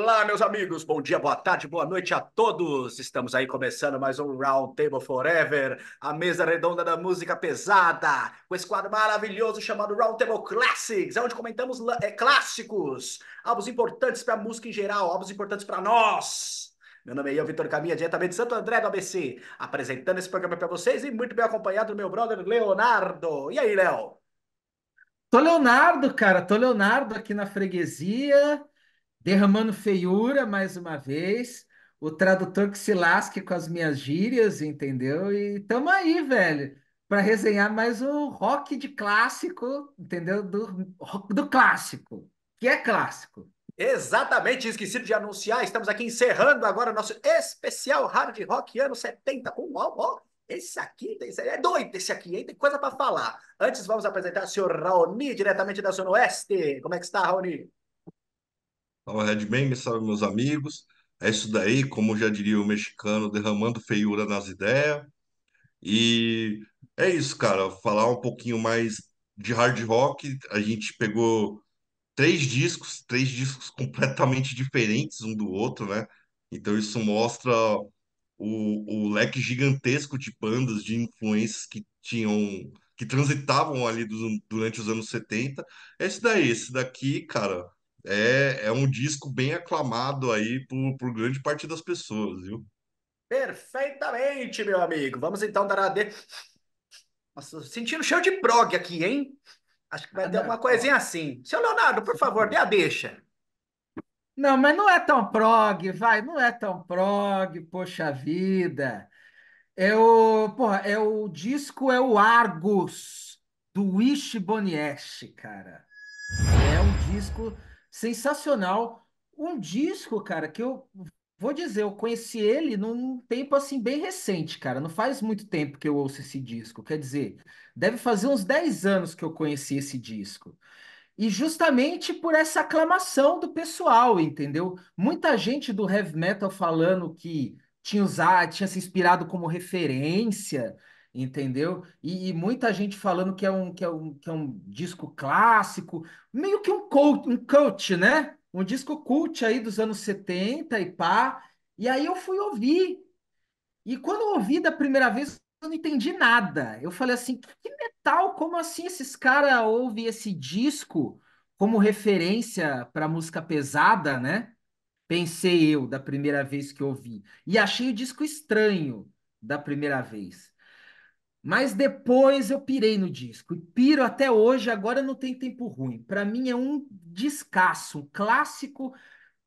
Olá, meus amigos. Bom dia, boa tarde, boa noite a todos. Estamos aí começando mais um Round Table Forever, a mesa redonda da música pesada, com esse quadro maravilhoso chamado Round Table Classics, onde comentamos clássicos, álbuns importantes para a música em geral, álbuns importantes para nós. Meu nome é Ian Vitor Caminha, diretamente de Santo André do ABC, apresentando esse programa para vocês e muito bem acompanhado do meu brother Leonardo. E aí, Léo? Tô Leonardo, cara, tô Leonardo aqui na freguesia, derramando feiura mais uma vez, o tradutor que se lasque com as minhas gírias, entendeu? E tamo aí, velho, para resenhar mais um rock de clássico, entendeu? Do clássico, que é clássico. Exatamente, esquecido de anunciar, estamos aqui encerrando agora o nosso especial Hard Rock anos 70 com ó, esse é doido esse aqui, hein? Tem coisa para falar. Antes vamos apresentar o senhor Raoni, diretamente da Zona Oeste. Como é que está, Raoni? Fala Redman, salve meus amigos. É isso daí, como já diria o mexicano, derramando feiura nas ideias. E é isso, cara. Falar um pouquinho mais de hard rock. A gente pegou três discos completamente diferentes um do outro, né? Então isso mostra o leque gigantesco de bandas, de influências que transitavam ali durante os anos 70. É esse daí, esse daqui, cara, é um disco bem aclamado aí por grande parte das pessoas, viu? Perfeitamente, meu amigo. Vamos então dar a de... Nossa, sentindo cheiro de prog aqui, hein? Acho que vai Ah, ter alguma não, coisinha ó, assim. Seu Leonardo, por favor, dê a deixa. não, mas não é tão prog, vai, não é tão prog, poxa vida. É o disco, é o Argus, do Wish Boniest, cara. É um disco sensacional. Um disco, cara, que eu vou dizer, eu conheci ele num tempo assim bem recente, cara. Não faz muito tempo que eu ouço esse disco. Quer dizer, deve fazer uns 10 anos que eu conheci esse disco. E justamente por essa aclamação do pessoal, entendeu? Muita gente do heavy metal falando que tinha se inspirado como referência, entendeu? E muita gente falando que é um disco clássico, meio que um cult, né? Um disco cult aí dos anos 70 e pá. E aí eu fui ouvir. E quando eu ouvi da primeira vez, eu não entendi nada. Eu falei assim, que metal? Como assim esses caras ouvem esse disco como referência para música pesada, né? Pensei eu da primeira vez que ouvi. E achei o disco estranho da primeira vez. Mas depois eu pirei no disco. E piro até hoje, agora não tem tempo ruim. Para mim é um descasso, um clássico.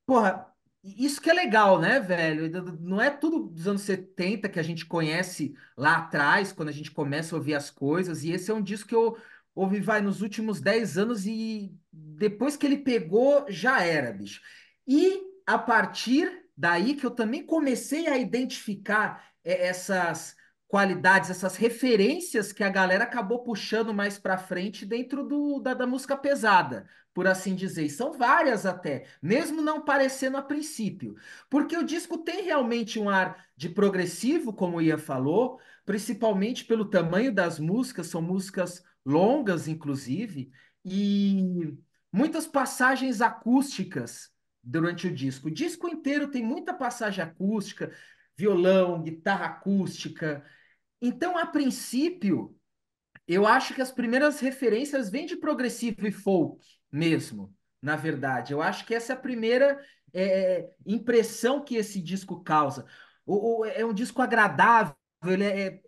Porra, isso que é legal, né, velho? Não é tudo dos anos 70 que a gente conhece lá atrás, quando a gente começa a ouvir as coisas. E esse é um disco que eu ouvi, vai, nos últimos 10 anos e depois que ele pegou, já era, bicho. E a partir daí que eu também comecei a identificar essas qualidades, essas referências que a galera acabou puxando mais pra frente dentro da música pesada, por assim dizer. E são várias até, mesmo não parecendo a princípio. Porque o disco tem realmente um ar de progressivo, como o Ian falou, principalmente pelo tamanho das músicas, são músicas longas, inclusive, e muitas passagens acústicas durante o disco. O disco inteiro tem muita passagem acústica, violão, guitarra acústica. Então, a princípio, eu acho que as primeiras referências vêm de progressivo e folk mesmo, na verdade. Eu acho que essa é a primeira impressão que esse disco causa. É um disco agradável, ele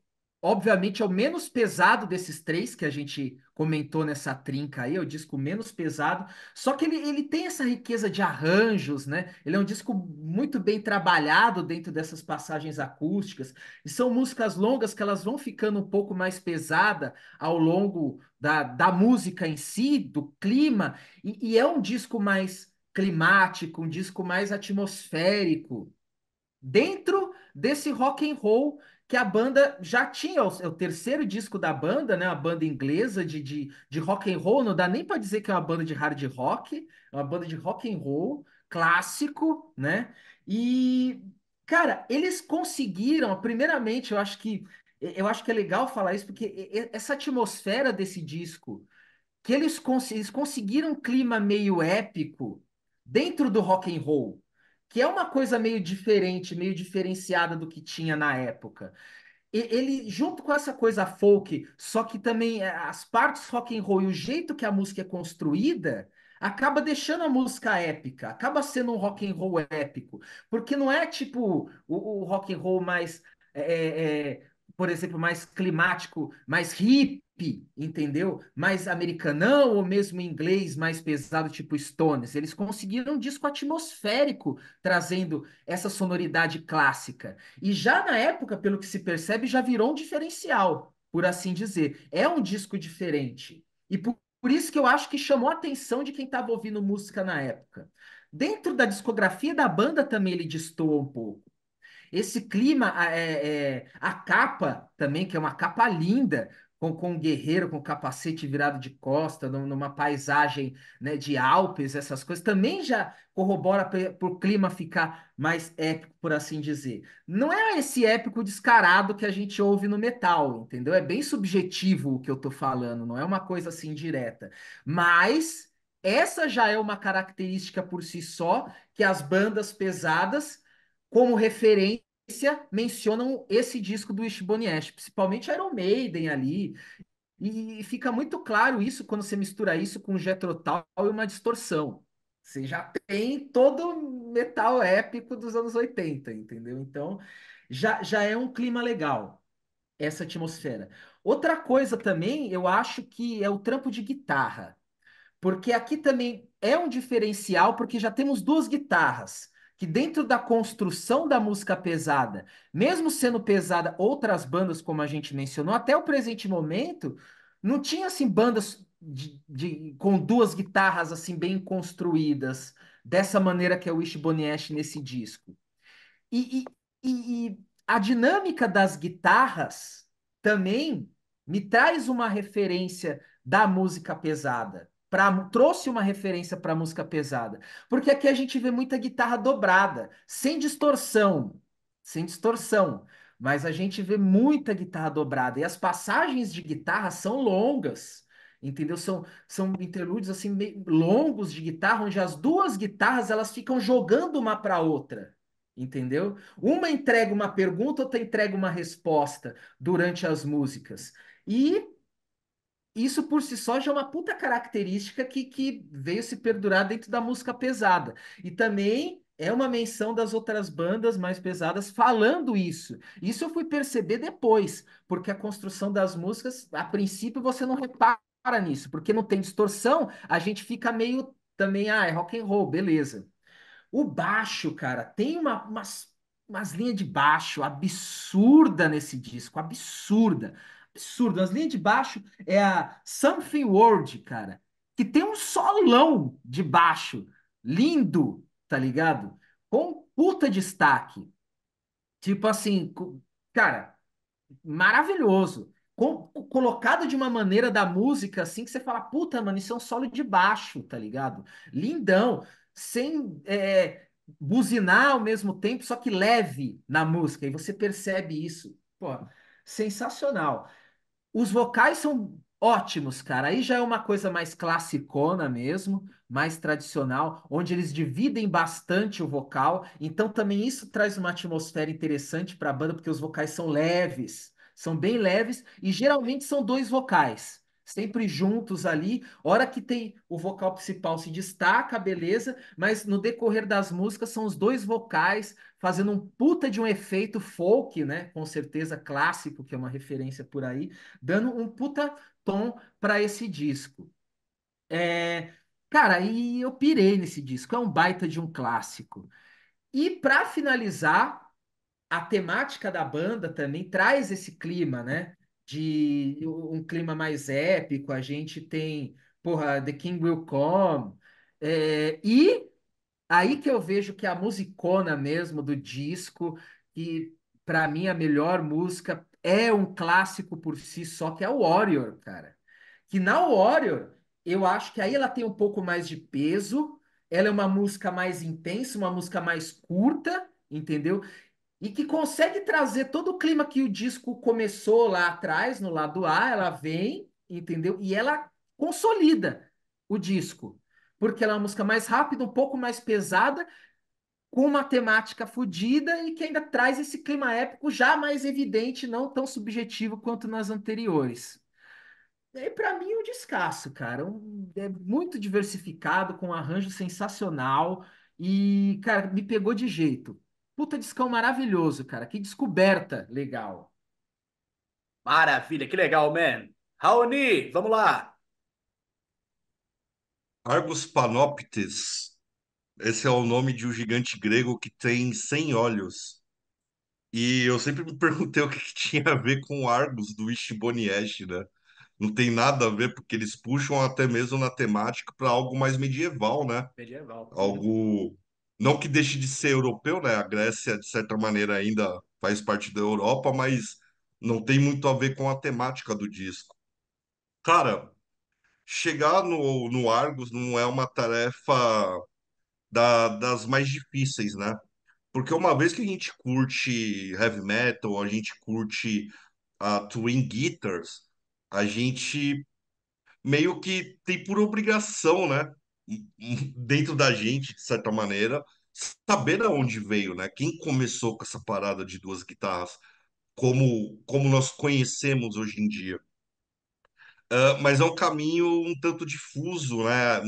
obviamente é o menos pesado desses três que a gente comentou nessa trinca aí, é o disco menos pesado, só que ele tem essa riqueza de arranjos, né? Ele é um disco muito bem trabalhado dentro dessas passagens acústicas, e são músicas longas que elas vão ficando um pouco mais pesada ao longo da música em si, do clima, e é um disco mais climático, um disco mais atmosférico dentro desse rock and roll que a banda já tinha, é o terceiro disco da banda, né? Uma banda inglesa de rock and roll, não dá nem para dizer que é uma banda de hard rock, é uma banda de rock and roll clássico, né? E cara, eles conseguiram, primeiramente, eu acho que é legal falar isso porque essa atmosfera desse disco, que eles conseguiram um clima meio épico dentro do rock and roll. que é uma coisa meio diferente, meio diferenciada do que tinha na época. Ele, junto com essa coisa folk, só que também as partes rock and roll e o jeito que a música é construída, acaba deixando a música épica, acaba sendo um rock and roll épico, porque não é tipo o rock and roll mais, é, é, por exemplo, mais climático, mais hippie, entendeu? Mais americanão ou mesmo inglês mais pesado, tipo Stones. Eles conseguiram um disco atmosférico, trazendo essa sonoridade clássica. E já na época, pelo que se percebe, já virou um diferencial, por assim dizer. É um disco diferente. E por isso que eu acho que chamou a atenção de quem estava ouvindo música na época. Dentro da discografia da banda também ele destoa um pouco. Esse clima, a capa também, que é uma capa linda, com um guerreiro com capacete virado de costa, numa paisagem, né, de Alpes, essas coisas, também já corrobora para o clima ficar mais épico, por assim dizer. Não é esse épico descarado que a gente ouve no metal, entendeu? É bem subjetivo o que eu tô falando, não é uma coisa assim direta. Mas essa já é uma característica por si só que as bandas pesadas como referência, mencionam esse disco do Wishbone Ash, principalmente Iron Maiden ali, e fica muito claro isso quando você mistura isso com Jethro Tull e uma distorção. Você já tem todo o metal épico dos anos 80, entendeu? Então, já é um clima legal, essa atmosfera. Outra coisa também, eu acho que é o trampo de guitarra. Porque aqui também é um diferencial, porque já temos duas guitarras, que dentro da construção da música pesada, mesmo sendo pesada, outras bandas, como a gente mencionou, até o presente momento, não tinha assim bandas com duas guitarras assim bem construídas, dessa maneira que é o Wishbone Ash nesse disco. E, e a dinâmica das guitarras também me traz uma referência da música pesada. Trouxe uma referência para a música pesada. Porque aqui a gente vê muita guitarra dobrada, sem distorção. Sem distorção. Mas a gente vê muita guitarra dobrada. E as passagens de guitarra são longas. Entendeu? São interlúdios assim, longos de guitarra, onde as duas guitarras elas ficam jogando uma para outra. Entendeu? Uma entrega uma pergunta, outra entrega uma resposta durante as músicas. E isso por si só já é uma puta característica que veio se perdurar dentro da música pesada. E também é uma menção das outras bandas mais pesadas falando isso. Isso eu fui perceber depois, porque a construção das músicas, a princípio, você não repara nisso, porque não tem distorção, a gente fica meio também, é rock and roll, beleza. O baixo, cara, tem umas linhas de baixo absurda nesse disco, absurda, absurda. As linhas de baixo é a Something World, cara, que tem um solão de baixo lindo, tá ligado? Com puta destaque. Tipo assim, cara, maravilhoso. Colocado de uma maneira da música assim que você fala, puta, mano, isso é um solo de baixo, tá ligado? Lindão, sem buzinar ao mesmo tempo, só que leve na música, e você percebe isso. Pô, sensacional. Os vocais são ótimos, cara. Aí já é uma coisa mais classicona mesmo, mais tradicional, onde eles dividem bastante o vocal. Então também isso traz uma atmosfera interessante para a banda, porque os vocais são leves, são bem leves e geralmente são dois vocais. Sempre juntos ali, hora que tem o vocal principal se destaca, beleza, mas no decorrer das músicas são os dois vocais fazendo um puta de um efeito folk, né? Com certeza clássico, que é uma referência por aí, dando um puta tom para esse disco. É, cara, e eu pirei nesse disco, é um baita de um clássico. E para finalizar, a temática da banda também traz esse clima, né? De um clima mais épico. A gente tem, porra, The King Will Come. E aí que eu vejo que a musicona mesmo do disco, que para mim a melhor música é um clássico por si só, que é o Warrior, cara. Que na Warrior, eu acho que aí ela tem um pouco mais de peso, ela é uma música mais intensa, uma música mais curta, entendeu? E que consegue trazer todo o clima que o disco começou lá atrás, no lado A, ela vem, entendeu? E ela consolida o disco, porque ela é uma música mais rápida, um pouco mais pesada, com uma temática fodida e que ainda traz esse clima épico já mais evidente, não tão subjetivo quanto nas anteriores. E para mim, um descasso, cara. É muito diversificado, com um arranjo sensacional. E, cara, me pegou de jeito. Puta discão maravilhoso, cara. Que descoberta legal. Maravilha, que legal, man. Raoni, vamos lá. Argos Panoptes, esse é o nome de um gigante grego que tem 100 olhos. E eu sempre me perguntei o que, que tinha a ver com Argos do Ishiboniashi, né? Não tem nada a ver, porque eles puxam até mesmo na temática para algo mais medieval, né? Medieval. Uhum. Algo. Não que deixe de ser europeu, né? A Grécia, de certa maneira, ainda faz parte da Europa, mas não tem muito a ver com a temática do disco. Cara, chegar no Argos não é uma tarefa das mais difíceis, né? Porque uma vez que a gente curte heavy metal, a gente curte a Twin Guitars, a gente meio que tem por obrigação, né? Dentro da gente, de certa maneira, saber de onde veio, né? Quem começou com essa parada de duas guitarras, como nós conhecemos hoje em dia. Mas é um caminho um tanto difuso, né?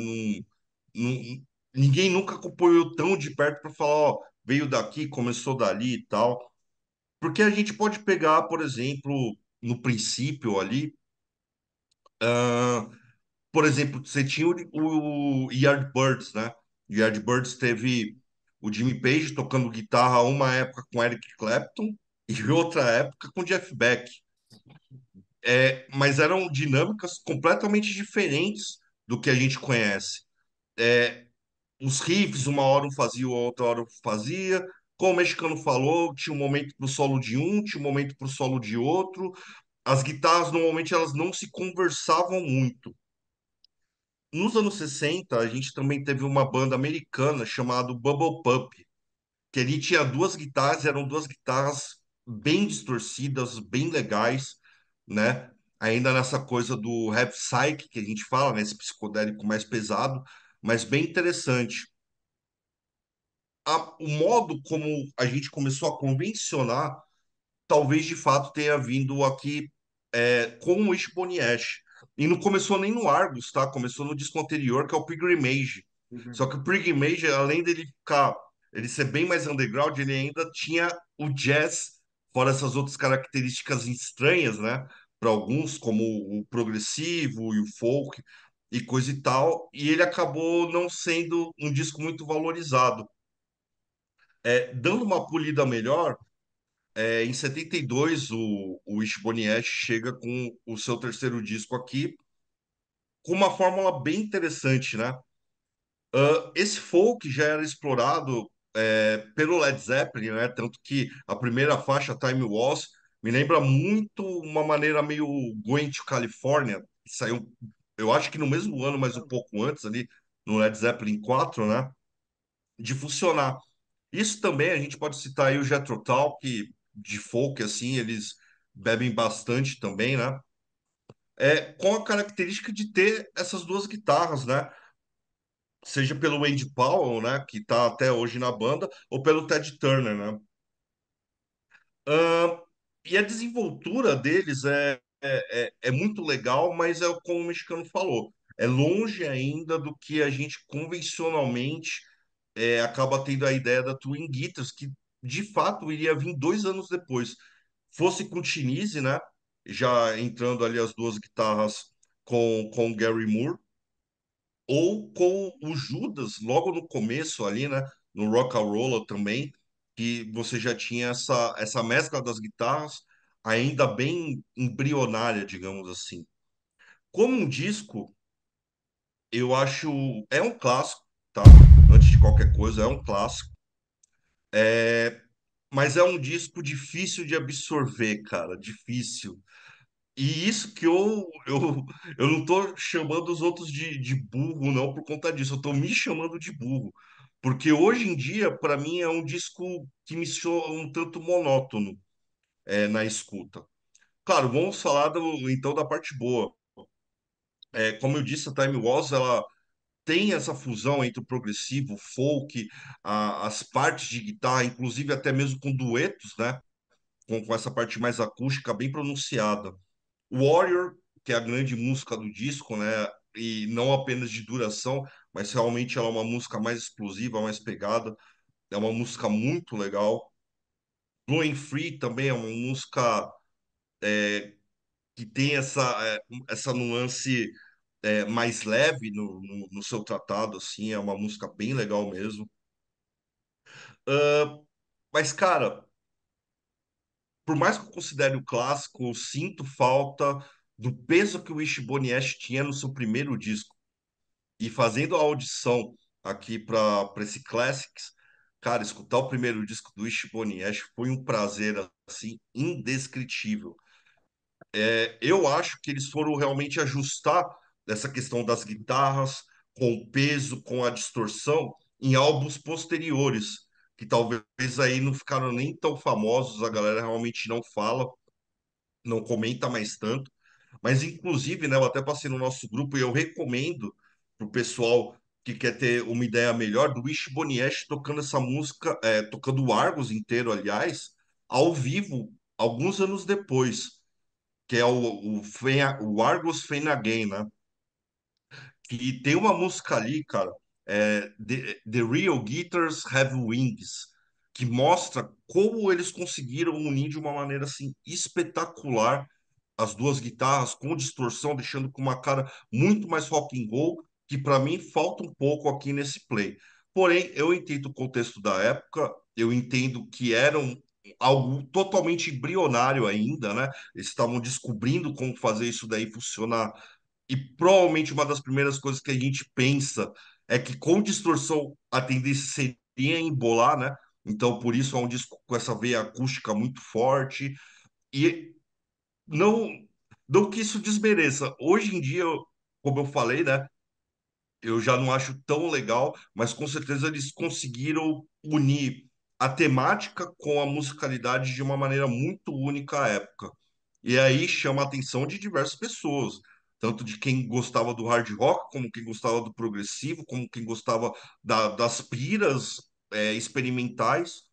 Ninguém nunca acompanhou tão de perto para falar, ó, veio daqui, começou dali e tal. Porque a gente pode pegar, por exemplo, no princípio ali, ah, por exemplo, você tinha o Yardbirds, né? O Yardbirds teve o Jimmy Page tocando guitarra uma época com Eric Clapton e outra época com Jeff Beck. Mas eram dinâmicas completamente diferentes do que a gente conhece. É, os riffs, uma hora um fazia, outra hora um fazia. Como o mexicano falou, tinha um momento para o solo de um, tinha um momento para o solo de outro. As guitarras, normalmente, elas não se conversavam muito. Nos anos 60, a gente também teve uma banda americana chamada Bubble Pup, que ali tinha duas guitarras, eram duas guitarras bem distorcidas, bem legais, né? Ainda nessa coisa do heavy psych que a gente fala, né? Esse psicodélico mais pesado, mas bem interessante. O modo como a gente começou a convencionar talvez de fato tenha vindo aqui com o Ishboniash. E não começou nem no Argus, tá? Começou no disco anterior, que é o Pilgrimage. Só Uhum. que o Pilgrimage, além dele ficar, ele ser bem mais underground, ele ainda tinha o jazz, fora essas outras características estranhas, né? Para alguns, como o progressivo e o folk e coisa e tal. E ele acabou não sendo um disco muito valorizado. Dando uma polida melhor, em 72, o Ishboniash chega com o seu terceiro disco aqui, com uma fórmula bem interessante, né? Esse folk já era explorado pelo Led Zeppelin, né? Tanto que a primeira faixa, Time Was, me lembra muito uma maneira meio Going to California, que saiu, eu acho que no mesmo ano, mas um pouco antes ali, no Led Zeppelin 4, né? De funcionar. Isso também a gente pode citar aí o Jethro Tull, que de folk assim, eles bebem bastante também, né? Com a característica de ter essas duas guitarras, né? Seja pelo Andy Powell, né, que tá até hoje na banda, ou pelo Ted Turner, né? Ahn, e a desenvoltura deles é muito legal, mas é como o mexicano falou, é longe ainda do que a gente convencionalmente acaba tendo a ideia da Twin Guitars, que de fato iria vir 2 anos depois. Fosse com o Chinese, né? Já entrando ali as duas guitarras com o Gary Moore, ou com o Judas, logo no começo ali, né? No Rock and Roll também, que você já tinha essa mescla das guitarras, ainda bem embrionária, digamos assim. Como um disco, eu acho. É um clássico, tá? Antes de qualquer coisa, é um clássico. Mas é um disco difícil de absorver, cara, difícil. E isso que eu não tô chamando os outros de burro, não, por conta disso, eu tô me chamando de burro. Porque hoje em dia, para mim, é um disco que me soa um tanto monótono na escuta. Claro, vamos falar então da parte boa. Como eu disse, a Time Was, ela tem essa fusão entre o progressivo, o folk, as partes de guitarra, inclusive até mesmo com duetos, né? Com essa parte mais acústica bem pronunciada. Warrior, que é a grande música do disco, né? E não apenas de duração, mas realmente ela é uma música mais explosiva, mais pegada. É uma música muito legal. Blowing Free também é uma música que tem essa nuance mais leve no seu tratado, assim, é uma música bem legal mesmo. Mas, cara, por mais que eu considere o clássico, eu sinto falta do peso que o Wishbone Ash tinha no seu primeiro disco. E fazendo a audição aqui para esse Classics, cara, escutar o primeiro disco do Wishbone Ash foi um prazer, assim, indescritível. Eu acho que eles foram realmente ajustar essa questão das guitarras com o peso, com a distorção em álbuns posteriores, que talvez aí não ficaram nem tão famosos, a galera realmente não fala, não comenta mais tanto. Mas, inclusive, né, eu até passei no nosso grupo e eu recomendo pro pessoal que quer ter uma ideia melhor do Wishbone Ash tocando essa música, tocando o Argos inteiro, aliás, ao vivo, alguns anos depois, que é o Argos Fame Again, né? E tem uma música ali, cara, The Real Guitars Have Wings, que mostra como eles conseguiram unir de uma maneira assim espetacular as duas guitarras com distorção, deixando com uma cara muito mais rock and roll, que para mim falta um pouco aqui nesse play. Porém, eu entendo o contexto da época, eu entendo que eram algo totalmente embrionário ainda, né? Eles estavam descobrindo como fazer isso daí funcionar. E provavelmente uma das primeiras coisas que a gente pensa é que com distorção a tendência seria embolar, né? Então, por isso é um disco com essa veia acústica muito forte. E não, não que isso desmereça. Hoje em dia, como eu falei, né? Eu já não acho tão legal, mas com certeza eles conseguiram unir a temática com a musicalidade de uma maneira muito única à época. E aí chama a atenção de diversas pessoas, tanto de quem gostava do hard rock, como quem gostava do progressivo, como quem gostava das piras experimentais,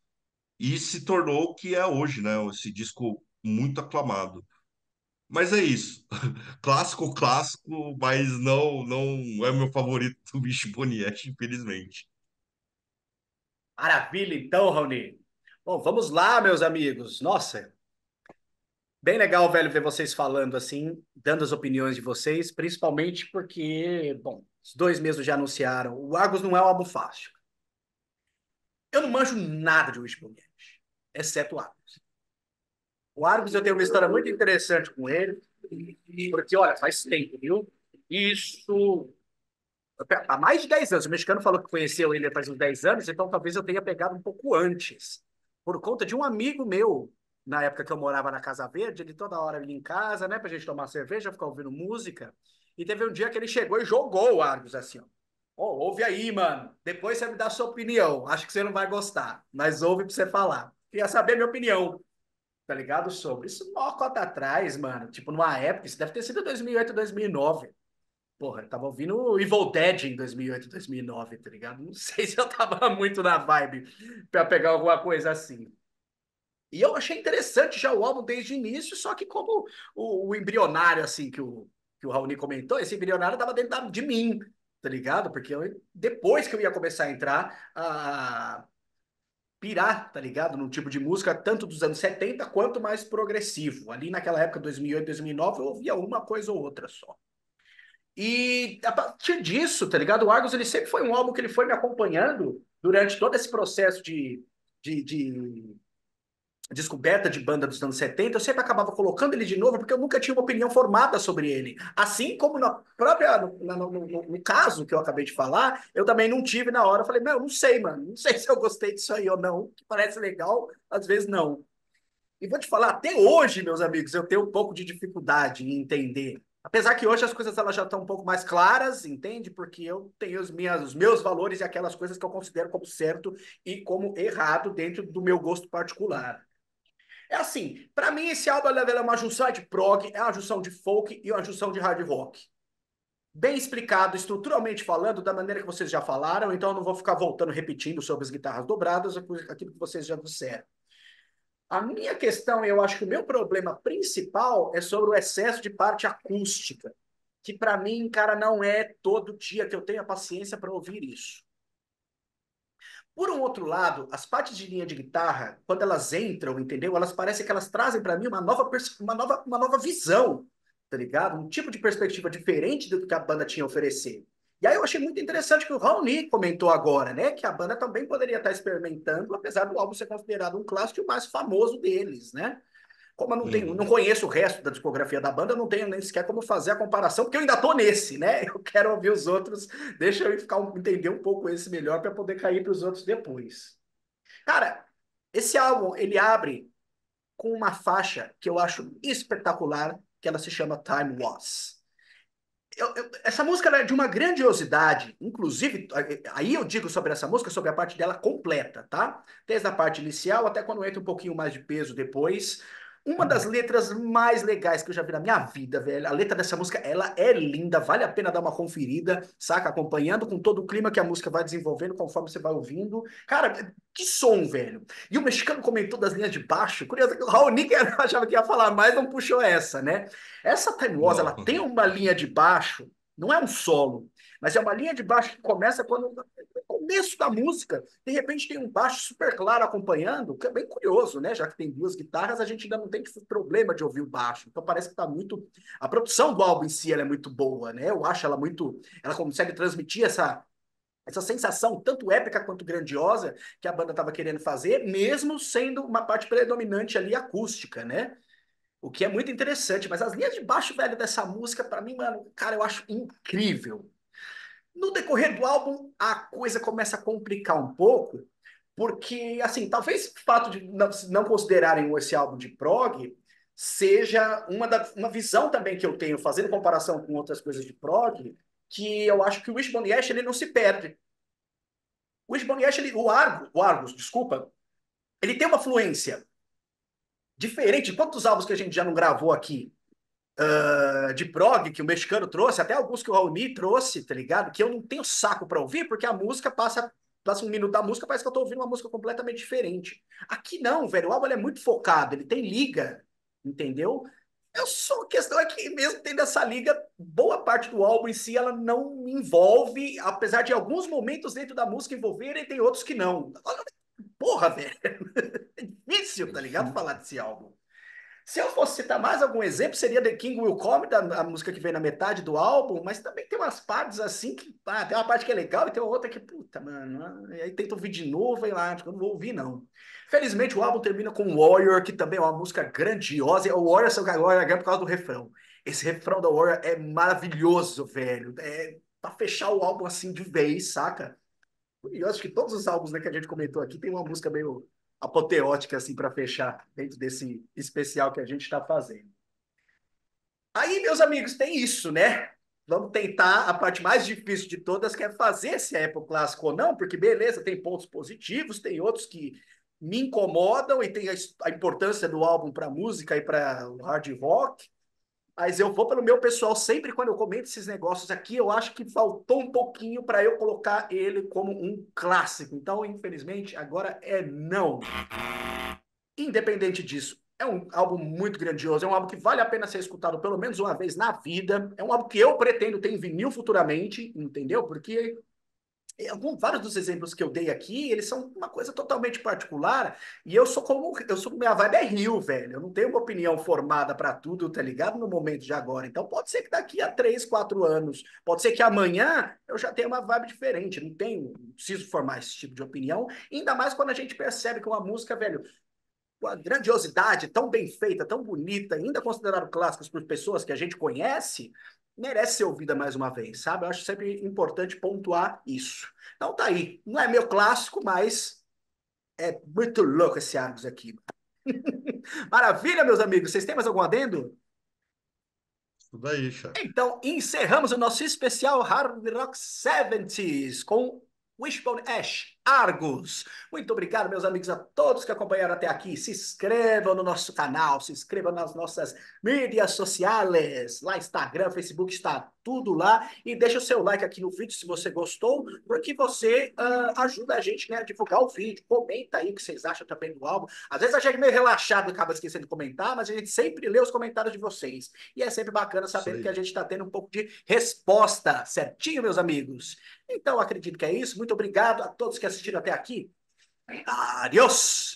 e se tornou o que é hoje, né? Esse disco muito aclamado. Mas é isso. Clássico, clássico, mas não é meu favorito do Bicho Boniek, infelizmente. Maravilha, então, Raoni. Bom, vamos lá, meus amigos. Nossa, bem legal, velho, ver vocês falando assim, dando as opiniões de vocês, principalmente porque, bom, os dois mesmos já anunciaram, o Argos não é um álbum fácil. Eu não manjo nada de Wishbone Ash, exceto o Argos. O Argos eu tenho uma história muito interessante com ele, porque, olha, faz tempo, viu? Isso há mais de 10 anos. O mexicano falou que conheceu ele faz uns 10 anos, então talvez eu tenha pegado um pouco antes, por conta de um amigo meu, na época que eu morava na Casa Verde, ele toda hora ia em casa, né, pra gente tomar cerveja, ficar ouvindo música, e teve um dia que ele chegou e jogou o Argos assim, ó. Ó, ouve aí, mano. Depois você me dá a sua opinião. Acho que você não vai gostar, mas ouve pra você falar. Queria saber a minha opinião, tá ligado? Sobre isso, uma cota atrás, mano. Tipo, numa época, isso deve ter sido 2008, 2009. Porra, eu tava ouvindo o Evil Dead em 2008, 2009, tá ligado? Não sei se eu tava muito na vibe pra pegar alguma coisa assim. E eu achei interessante já o álbum desde o início, só que como o embrionário, assim, que o Raoni comentou, esse embrionário tava dentro de mim, tá ligado? Porque depois que eu ia começar a entrar a pirar, tá ligado? Num tipo de música, tanto dos anos 70 quanto mais progressivo. Ali naquela época, 2008, 2009, eu ouvia uma coisa ou outra só. E a partir disso, tá ligado? O Argos ele sempre foi um álbum que ele foi me acompanhando durante todo esse processo de descoberta de banda dos anos 70. Eu sempre acabava colocando ele de novo porque eu nunca tinha uma opinião formada sobre ele. Assim como na própria, no caso que eu acabei de falar, eu também não tive na hora. Eu falei, meu, não sei, mano, não sei se eu gostei disso aí ou não, que parece legal, às vezes não. E vou te falar, até hoje, meus amigos, eu tenho um pouco de dificuldade em entender. Apesar que hoje as coisas elas já estão um pouco mais claras, entende? Porque eu tenho os meus valores e aquelas coisas que eu considero como certo e como errado dentro do meu gosto particular. É assim, para mim esse álbum é uma junção de prog, é uma junção de folk e uma junção de hard rock. bem explicado, estruturalmente falando, da maneira que vocês já falaram, então eu não vou ficar voltando repetindo sobre as guitarras dobradas, aquilo que vocês já disseram. A minha questão, eu acho que o meu problema principal é sobre o excesso de parte acústica, que para mim, cara, não é todo dia que eu tenho a paciência para ouvir isso. Por um outro lado, as partes de linha de guitarra, quando elas entram, entendeu? Elas parecem que elas trazem para mim uma nova visão, tá ligado? Um tipo de perspectiva diferente do que a banda tinha a oferecer. E aí eu achei muito interessante que o Raoni comentou agora, né? Que a banda também poderia estar experimentando, apesar do álbum ser considerado um clássico e o mais famoso deles, né? Como eu não Uhum. conheço o resto da discografia da banda, eu não tenho nem sequer como fazer a comparação, porque eu ainda tô nesse, né? Eu quero ouvir os outros, deixa eu entender um pouco esse melhor para poder cair para os outros depois. Cara, esse álbum, ele abre com uma faixa que eu acho espetacular, que ela se chama Time Was. Essa música ela é de uma grandiosidade, inclusive, aí eu digo sobre essa música, sobre a parte dela completa, tá? Desde a parte inicial até quando entra um pouquinho mais de peso depois. Uma das letras mais legais que eu já vi na minha vida, velho. A letra dessa música, ela é linda, vale a pena dar uma conferida, saca? Acompanhando com todo o clima que a música vai desenvolvendo conforme você vai ouvindo. Cara, que som, velho. E o mexicano comentou das linhas de baixo. Curioso, o Raoni que eu achava que ia falar mais, não puxou essa, né? Essa Time Was, ela Não. tem uma linha de baixo, não é um solo, mas é uma linha de baixo que começa quando no começo da música, de repente tem um baixo super claro acompanhando, que é bem curioso, né? Já que tem duas guitarras, a gente ainda não tem problema de ouvir o baixo. Então parece que tá muito a produção do álbum em si ela é muito boa, né? Eu acho ela muito, ela consegue transmitir essa sensação tanto épica quanto grandiosa que a banda estava querendo fazer, mesmo sendo uma parte predominante ali acústica, né? O que é muito interessante, mas as linhas de baixo, velho, dessa música, pra mim, mano, cara, eu acho incrível. No decorrer do álbum, a coisa começa a complicar um pouco, porque, assim, talvez o fato de não considerarem esse álbum de prog seja uma visão também que eu tenho, fazendo comparação com outras coisas de prog, que eu acho que o Wishbone Ash, ele não se perde. O Wishbone Ash, o Argus, desculpa, ele tem uma fluência diferente de quantos álbuns que a gente já não gravou aqui de prog que o mexicano trouxe, até alguns que o Raoni trouxe, tá ligado? Que eu não tenho saco pra ouvir, porque a música passa um minuto da música, parece que eu tô ouvindo uma música completamente diferente. Aqui não, velho, o álbum ele é muito focado, ele tem liga, entendeu? Eu só a questão é que mesmo tendo essa liga, boa parte do álbum em si ela não me envolve, apesar de alguns momentos dentro da música envolverem, tem outros que não. Porra, velho, é difícil, tá ligado? Falar desse álbum. Se eu fosse citar mais algum exemplo, seria The King Will Come, a música que vem na metade do álbum, mas também tem umas partes assim que, tem uma parte que é legal e tem outra que, puta, mano, e aí tenta ouvir de novo e lá, tipo, eu não vou ouvir, não. Felizmente o álbum termina com Warrior, que também é uma música grandiosa, e o Warrior só ganhou por causa do refrão. Esse refrão da Warrior é maravilhoso, velho, é pra fechar o álbum assim de vez, saca? Curioso que todos os álbuns, né, que a gente comentou aqui tem uma música meio apoteótica assim para fechar dentro desse especial que a gente está fazendo. Aí, meus amigos, tem isso, né? Vamos tentar a parte mais difícil de todas, que é fazer se é época clássico ou não, porque beleza, tem pontos positivos, tem outros que me incomodam e tem a importância do álbum para música e para o hard rock. Mas eu vou pelo meu pessoal, sempre quando eu comento esses negócios aqui, eu acho que faltou um pouquinho para eu colocar ele como um clássico. Então, infelizmente, agora é não. Independente disso, é um álbum muito grandioso, é um álbum que vale a pena ser escutado pelo menos uma vez na vida. É um álbum que eu pretendo ter em vinil futuramente, entendeu? Porque vários dos exemplos que eu dei aqui, eles são uma coisa totalmente particular, e minha vibe é Rio, velho. Eu não tenho uma opinião formada para tudo, tá ligado? No momento de agora. Então pode ser que daqui a 3, 4 anos, pode ser que amanhã eu já tenha uma vibe diferente. Não preciso formar esse tipo de opinião, ainda mais quando a gente percebe que uma música, velho, com a grandiosidade tão bem feita, tão bonita, ainda considerado clássicos por pessoas que a gente conhece, merece ser ouvida mais uma vez, sabe? Eu acho sempre importante pontuar isso. Então tá aí. Não é meu clássico, mas é muito louco esse Argos aqui. Maravilha, meus amigos. Vocês têm mais algum adendo? Isso daí, chefe. Então, encerramos o nosso especial Hard Rock 70s com Wishbone Ash. Argos. Muito obrigado, meus amigos, a todos que acompanharam até aqui. Se inscrevam no nosso canal, se inscrevam nas nossas mídias sociais. Lá, Instagram, Facebook, está tudo lá. E deixa o seu like aqui no vídeo se você gostou, porque você ajuda a gente, né, a divulgar o vídeo. Comenta aí o que vocês acham também do álbum. Às vezes a gente é meio relaxado e acaba esquecendo de comentar, mas a gente sempre lê os comentários de vocês. E é sempre bacana Isso saber que a aí. gente está tendo um pouco de resposta, certinho, meus amigos? Então, acredito que é isso. Muito obrigado a todos que assistiram até aqui. Adiós!